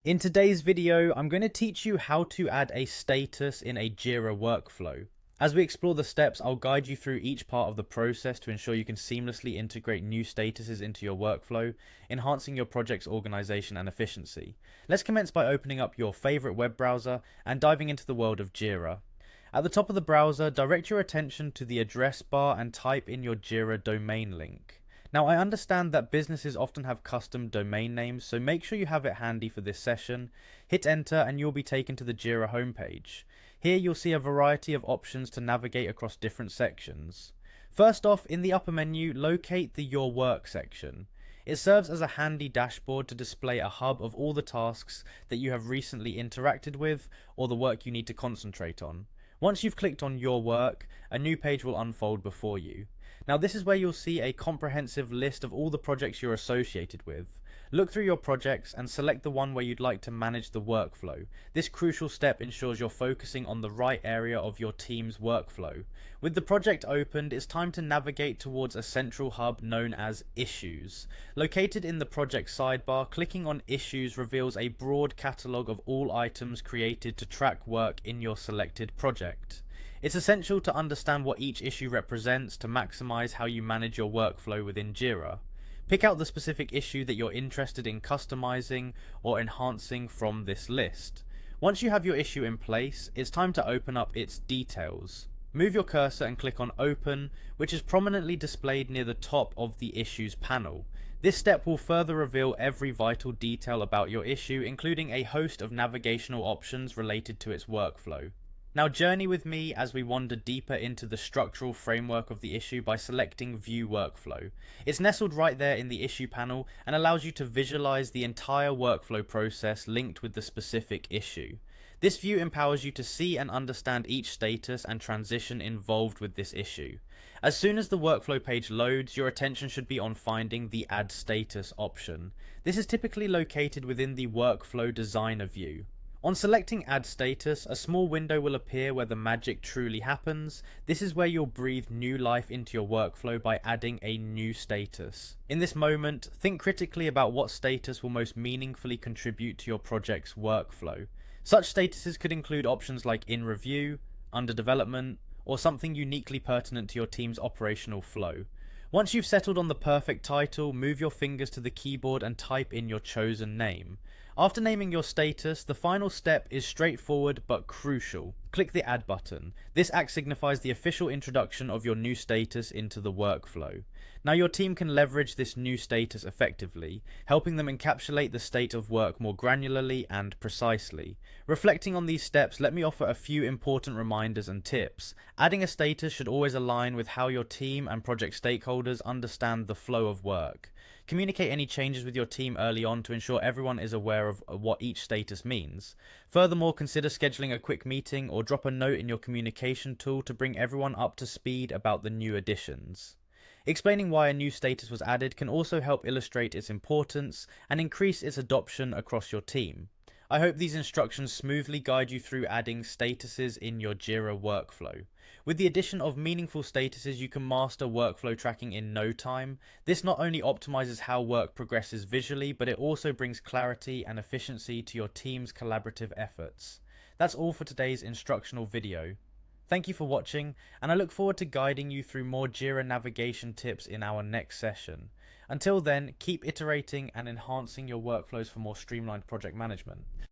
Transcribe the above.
In today's video, I'm going to teach you how to add a status in a Jira workflow. As we explore the steps, I'll guide you through each part of the process to ensure you can seamlessly integrate new statuses into your workflow, enhancing your project's organization and efficiency. Let's commence by opening up your favorite web browser and diving into the world of Jira. At the top of the browser, direct your attention to the address bar and type in your Jira domain link. Now, I understand that businesses often have custom domain names, so make sure you have it handy for this session. Hit enter and you'll be taken to the Jira homepage. Here you'll see a variety of options to navigate across different sections. First off, in the upper menu, locate the Your Work section. It serves as a handy dashboard to display a hub of all the tasks that you have recently interacted with or the work you need to concentrate on. Once you've clicked on Your Work, a new page will unfold before you. Now this is where you'll see a comprehensive list of all the projects you're associated with. Look through your projects and select the one where you'd like to manage the workflow. This crucial step ensures you're focusing on the right area of your team's workflow. With the project opened, it's time to navigate towards a central hub known as Issues. Located in the project sidebar, clicking on Issues reveals a broad catalogue of all items created to track work in your selected project. It's essential to understand what each issue represents to maximize how you manage your workflow within Jira. Pick out the specific issue that you're interested in customizing or enhancing from this list. Once you have your issue in place, it's time to open up its details. Move your cursor and click on Open, which is prominently displayed near the top of the Issues panel. This step will further reveal every vital detail about your issue, including a host of navigational options related to its workflow. Now journey with me as we wander deeper into the structural framework of the issue by selecting View Workflow. It's nestled right there in the issue panel and allows you to visualize the entire workflow process linked with the specific issue. This view empowers you to see and understand each status and transition involved with this issue. As soon as the workflow page loads, your attention should be on finding the Add Status option. This is typically located within the Workflow Designer view. On selecting Add Status, a small window will appear where the magic truly happens. This is where you'll breathe new life into your workflow by adding a new status. In this moment, think critically about what status will most meaningfully contribute to your project's workflow. Such statuses could include options like In Review, Under Development, or something uniquely pertinent to your team's operational flow. Once you've settled on the perfect title, move your fingers to the keyboard and type in your chosen name. After naming your status, the final step is straightforward but crucial. Click the Add button. This act signifies the official introduction of your new status into the workflow. Now your team can leverage this new status effectively, helping them encapsulate the state of work more granularly and precisely. Reflecting on these steps, let me offer a few important reminders and tips. Adding a status should always align with how your team and project stakeholders understand the flow of work. Communicate any changes with your team early on to ensure everyone is aware of what each status means. Furthermore, consider scheduling a quick meeting or drop a note in your communication tool to bring everyone up to speed about the new additions. Explaining why a new status was added can also help illustrate its importance and increase its adoption across your team. I hope these instructions smoothly guide you through adding statuses in your Jira workflow. With the addition of meaningful statuses, you can master workflow tracking in no time. This not only optimizes how work progresses visually, but it also brings clarity and efficiency to your team's collaborative efforts. That's all for today's instructional video. Thank you for watching, and I look forward to guiding you through more Jira navigation tips in our next session. Until then, keep iterating and enhancing your workflows for more streamlined project management.